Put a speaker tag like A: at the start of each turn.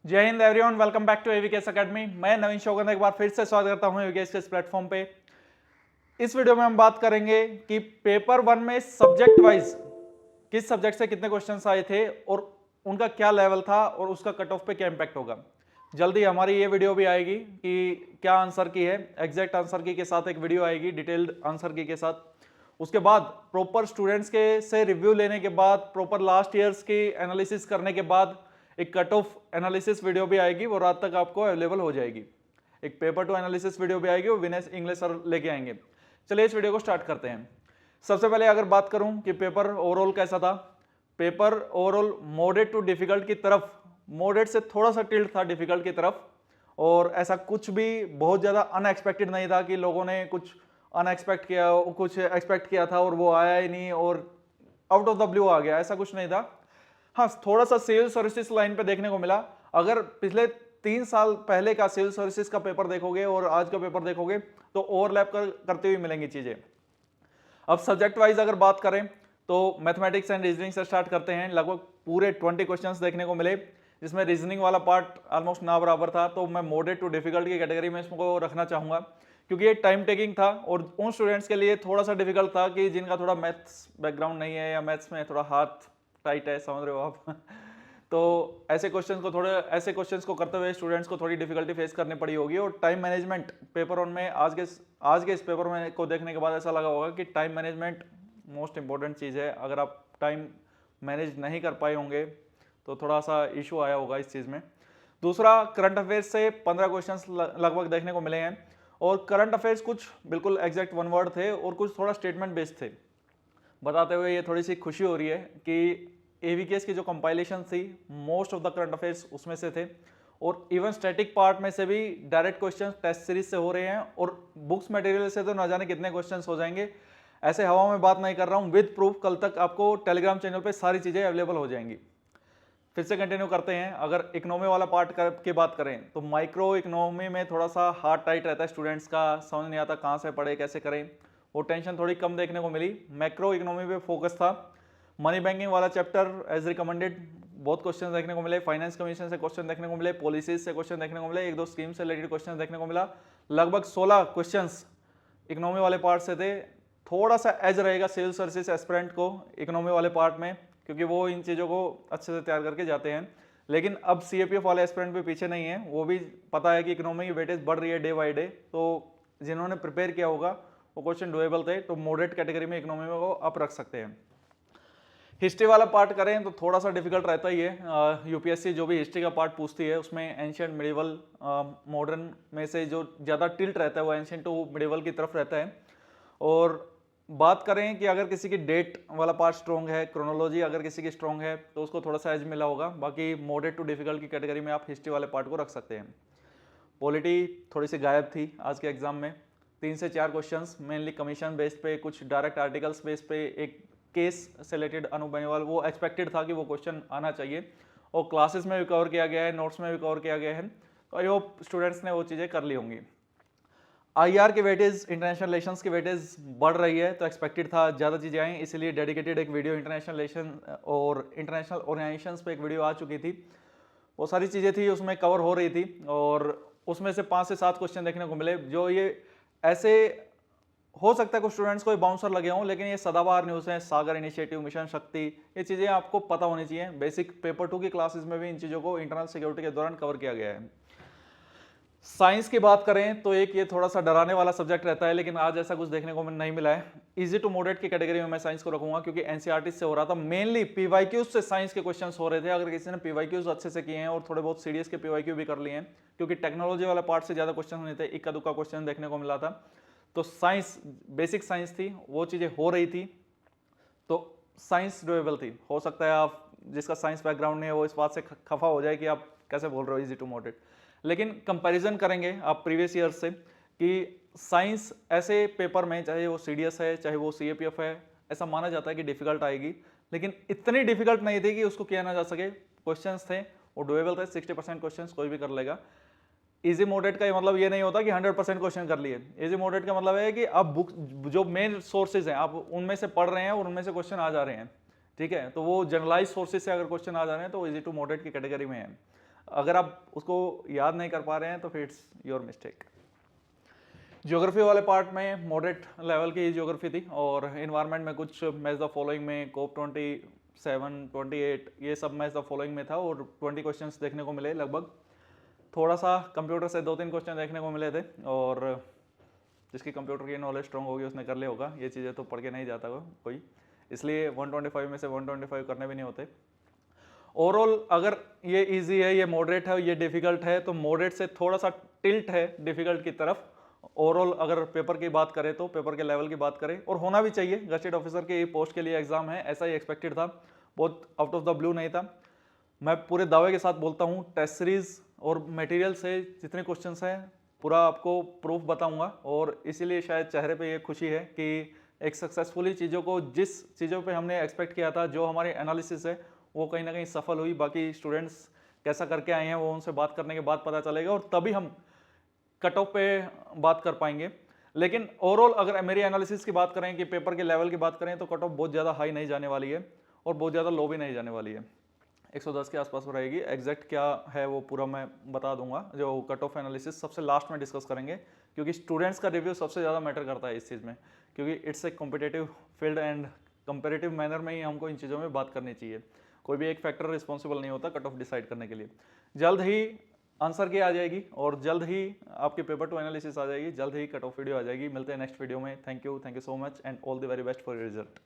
A: जय हिंद everyone, welcome back to AVKS academy. मैं नवीन शौकत एक बार फिर से स्वागत करता हूं एवीकेएस के इस प्लेटफॉर्म पे। इस वीडियो में हम बात करेंगे कि पेपर वन में सब्जेक्ट वाइज किस सब्जेक्ट से कितने क्वेश्चंस आए थे और उनका क्या लेवल था और उसका कट ऑफ पे क्या इंपैक्ट होगा। जल्दी हमारी ये वीडियो भी आएगी कि क्या आंसर की है, एग्जैक्ट आंसर की के साथ एक वीडियो आएगी डिटेल्ड आंसर की के साथ। उसके बाद प्रॉपर स्टूडेंट्स के से रिव्यू लेने के बाद, प्रॉपर लास्ट ईयर्स की एनालिसिस करने के बाद एक कट ऑफ एनालिसिस वीडियो भी आएगी, वो रात तक आपको अवेलेबल हो जाएगी। एक पेपर टू एनालिसिस वीडियो भी आएगी, वो विनेश इंग्लिश सर लेके आएंगे। चलिए इस वीडियो को स्टार्ट करते हैं। सबसे पहले अगर बात करूं कि पेपर ओवरऑल कैसा था, paper overall moderate to difficult की तरफ, मॉडरेट से थोड़ा सा टिल्ट था डिफिकल्ट की तरफ। और ऐसा कुछ भी बहुत ज्यादा अनएक्सपेक्टेड नहीं था कि लोगों ने कुछ अनएक्सपेक्ट किया, कुछ एक्सपेक्ट किया था और वो आया ही नहीं और आउट ऑफ द ब्लू आ गया, ऐसा कुछ नहीं था। हाँ, थोड़ा सा सिविल सर्विसेज लाइन पे देखने को मिला। अगर पिछले 3 साल पहले का सिविल सर्विसेज का पेपर देखोगे और आज का पेपर देखोगे तो ओवरलैप करते हुए मिलेंगी चीजें। अब सब्जेक्ट वाइज अगर बात करें तो मैथमेटिक्स एंड रीजनिंग से स्टार्ट करते हैं। लगभग पूरे 20 क्वेश्चंस देखने को मिले, जिसमें रीजनिंग वाला पार्ट ऑलमोस्ट ना बराबर था, तो मैं मॉडरेट टू डिफिकल्ट की कैटेगरी में इसको रखना चाहूंगा, क्योंकि ये टाइम टेकिंग था और उन स्टूडेंट्स के लिए थोड़ा सा डिफिकल्ट था कि जिनका थोड़ा मैथ्स बैकग्राउंड नहीं है या मैथ्स में थोड़ा हाथ टाइट है, समझ रहे हो आप। तो ऐसे क्वेश्चंस को करते हुए स्टूडेंट्स को थोड़ी डिफिकल्टी फेस करनी पड़ी होगी। और टाइम मैनेजमेंट पेपर वन में आज के इस पेपर में को देखने के बाद ऐसा लगा होगा कि टाइम मैनेजमेंट मोस्ट इंपॉर्टेंट चीज़ है। अगर आप टाइम मैनेज नहीं कर पाए होंगे तो थोड़ा सा इशू आया होगा इस चीज़ में। दूसरा, करंट अफेयर्स से 15 क्वेश्चंस लगभग देखने को मिले हैं और करंट अफेयर्स कुछ बिल्कुल एग्जैक्ट वन वर्ड थे और कुछ थोड़ा स्टेटमेंट बेस्ड थे। बताते हुए ये थोड़ी सी खुशी हो रही है कि एवीकेएस की जो कंपाइलेशन थी most of the current affairs उसमें से थे और इवन स्टैटिक पार्ट में से भी डायरेक्ट क्वेश्चंस टेस्ट सीरीज से हो रहे हैं और बुक्स मटेरियल से तो ना जाने कितने क्वेश्चंस हो जाएंगे। ऐसे हवा में बात नहीं कर रहा हूं, विद प्रूफ कल तक आपको टेलीग्राम चैनल पे सारी चीजें अवेलेबल हो जाएंगी। फिर से कंटिन्यू करते हैं। अगर इकोनॉमी वाला पार्ट की बात करें तो माइक्रो इकोनॉमी में थोड़ा सा हार्ड टाइट रहता है स्टूडेंट्स का, समझ नहीं आता कहाँ से पढ़े कैसे करें, वो टेंशन थोड़ी कम देखने को मिली। मैक्रो इकोनॉमी पे फोकस था। मनी बैंकिंग वाला चैप्टर एज रिकमेंडेड बहुत क्वेश्चन देखने को मिले, फाइनेंस कमीशन से क्वेश्चन देखने को मिले, पॉलिसीज से क्वेश्चन देखने को मिले, एक दो स्कीम से रिलेटेड क्वेश्चन देखने को मिला। लगभग 16 क्वेश्चन इकोनॉमी वाले पार्ट से थे। थोड़ा सा एज रहेगा सिविल सर्विसेज एस्पिरेंट को इकोनॉमी वाले पार्ट में, क्योंकि वो इन चीज़ों को अच्छे से तैयार करके जाते हैं। लेकिन अब सीएपीएफ वाले एस्पिरेंट भी पीछे नहीं है, वो भी पता है कि इकोनॉमी की वेटेज बढ़ रही है डे बाई डे, तो जिन्होंने प्रिपेयर किया होगा वो क्वेश्चन डुएबल थे, तो मॉडरेट कैटेगरी में इकोनॉमी में वो अप रख सकते हैं। हिस्ट्री वाला पार्ट करें तो थोड़ा सा डिफिकल्ट रहता ही है। यूपीएससी जो भी हिस्ट्री का पार्ट पूछती है उसमें एंशियंट मिडिवल मॉडर्न में से जो ज़्यादा टिल्ट रहता है वो एंशियंट टू मिडिवल की तरफ रहता है। और बात करें कि अगर किसी की डेट वाला पार्ट स्ट्रॉन्ग है, क्रोनोलॉजी अगर किसी की स्ट्रॉन्ग है तो उसको थोड़ा सा एज मिला होगा। बाकी मॉडरेट टू डिफिकल्ट की कैटेगरी में आप हिस्ट्री वाले पार्ट को रख सकते हैं। पॉलिटी थोड़ी सी गायब थी आज के एग्जाम में। 3 से 4 क्वेश्चंस मेनली कमीशन बेस्ड पे, कुछ डायरेक्ट आर्टिकल्स बेस्ड पे, एक केस से रिलेटेड अनु बेनीवाल, वो एक्सपेक्टेड था कि वो क्वेश्चन आना चाहिए और क्लासेस में भी कवर किया गया है, नोट्स में भी कवर किया गया है, तो आई होप स्टूडेंट्स ने वो चीज़ें कर ली होंगी। आईआर की वेटेज, इंटरनेशनल रिलेशंस की वेटेज बढ़ रही है, तो एक्सपेक्टेड था ज़्यादा चीज़ें आई, इसीलिए डेडिकेटेड एक वीडियो इंटरनेशनल रिलेशन और इंटरनेशनल ऑर्गेनाइजेशंस पे एक वीडियो आ चुकी थी। वो सारी चीज़ें थी उसमें कवर हो रही थी और उसमें से 5 से 7 क्वेश्चन देखने को मिले जो ये ऐसे हो सकता है कुछ स्टूडेंट्स को बाउंसर लगे हों, लेकिन ये सदाबहार न्यूज़ है। सागर इनिशिएटिव, मिशन शक्ति, ये चीज़ें आपको पता होनी चाहिए। बेसिक पेपर 2 की क्लासेस में भी इन चीज़ों को इंटरनल सिक्योरिटी के दौरान कवर किया गया है। साइंस की बात करें तो एक ये थोड़ा सा डराने वाला सब्जेक्ट रहता है, लेकिन आज ऐसा कुछ देखने को नहीं मिला है। इजी टू मॉडरेट की कैटेगरी में मैं साइंस को रखूंगा, क्योंकि एनसीईआरटी से हो रहा था, मेनली पीवाईक्यूज से साइंस के क्वेश्चंस हो रहे थे। अगर किसी ने पीवाईक्यूज अच्छे से किए हैं और थोड़े बहुत सीडीएस के पीवाईक्यू भी कर लिए हैं, क्योंकि टेक्नोलॉजी वाला पार्ट से ज्यादा क्वेश्चन नहीं थे, इक्का दुक्का क्वेश्चन देखने को मिला था, तो साइंस बेसिक साइंस थी, वो चीजें हो रही थी, तो साइंस डुएबल थी। हो सकता है आप जिसका साइंस बैकग्राउंड नहीं है वो इस बात से खफा हो जाए कि आप कैसे बोल रहे हो इजी टू मॉडरेट, लेकिन कंपैरिजन करेंगे आप प्रीवियस ईयर से कि साइंस ऐसे पेपर में, चाहे वो सीडीएस है चाहे वो सीएपीएफ है, ऐसा माना जाता है कि डिफिकल्ट आएगी, लेकिन इतनी डिफिकल्ट नहीं थी कि उसको किया ना जा सके। क्वेश्चंस थे वो डुएबल थे, 60% क्वेश्चंस कोई भी कर लेगा। इजी मॉडरेट का मतलब ये नहीं होता कि 100% क्वेश्चन कर लिए। इजी मॉडरेट का मतलब है कि आप बुक जो मेन सोर्सेज हैं आप उनमें से पढ़ रहे हैं और उनमें से क्वेश्चन आ जा रहे हैं, ठीक है, तो वो जनरलाइज सोर्सेज से अगर क्वेश्चन आ जा रहे हैं तो इजी टू मॉडरेट की कैटेगरी में है। अगर आप उसको याद नहीं कर पा रहे हैं तो फिर इट्स योर मिस्टेक। ज्योग्राफी वाले पार्ट में मॉडरेट लेवल की ज्योग्राफी थी, और इन्वायरमेंट में कुछ मैच द फॉलोइंग में कोप 27, 28 ये सब मैच द फॉलोइंग में था, और 20 क्वेश्चंस देखने को मिले लगभग। थोड़ा सा कंप्यूटर से 2-3 क्वेश्चन देखने को मिले थे, और जिसकी कंप्यूटर की नॉलेज स्ट्रॉन्ग होगी उसने कर लिया होगा, ये चीज़ें तो पढ़ के नहीं जाता कोई, इसलिए 125 में से 125 करने भी नहीं होते। ओवरऑल अगर ये इजी है, ये मॉडरेट है, ये डिफिकल्ट है, तो मॉडरेट से थोड़ा सा टिल्ट है डिफिकल्ट की तरफ। ओवरऑल अगर पेपर की बात करें तो पेपर के लेवल की बात करें, और होना भी चाहिए, गजेटेड ऑफिसर की पोस्ट के लिए एग्जाम है, ऐसा ही एक्सपेक्टेड था, बहुत आउट ऑफ द ब्लू नहीं था। मैं पूरे दावे के साथ बोलता हूँ टेस्ट सीरीज और मटेरियल से जितने क्वेश्चंस हैं पूरा आपको प्रूफ बताऊंगा, और इसीलिए शायद चेहरे पे ये खुशी है कि एक सक्सेसफुली चीज़ों को, जिस चीज़ों पे हमने एक्सपेक्ट किया था, जो हमारी एनालिसिस है वो कहीं ना कहीं सफल हुई। बाकी स्टूडेंट्स कैसा करके आए हैं वो उनसे बात करने के बाद पता चलेगा, और तभी हम कट ऑफ पे बात कर पाएंगे। लेकिन ओवरऑल अगर मेरी एनालिसिस की बात करें कि पेपर के लेवल की बात करें तो कट ऑफ बहुत ज़्यादा हाई नहीं जाने वाली है, और बहुत ज़्यादा लो भी नहीं जाने वाली है, 110 के आसपास रहेगी। एग्जैक्ट क्या है वो पूरा मैं बता दूंगा, जो कट ऑफ एनालिसिस सबसे लास्ट में डिस्कस करेंगे, क्योंकि स्टूडेंट्स का रिव्यू सबसे ज़्यादा मैटर करता है इस चीज़ में, क्योंकि it's a competitive field and comparative manner में ही हमको इन चीज़ों में बात करनी चाहिए। कोई भी एक फैक्टर रिस्पॉन्सिबल नहीं होता कट ऑफ डिसाइड करने के लिए। जल्द ही आंसर की आ जाएगी, और जल्द ही आपके पेपर टू एनालिसिस आ जाएगी, जल्द ही कट ऑफ वीडियो आ जाएगी। मिलते हैं नेक्स्ट वीडियो में। Thank you so much and all the very best for your result.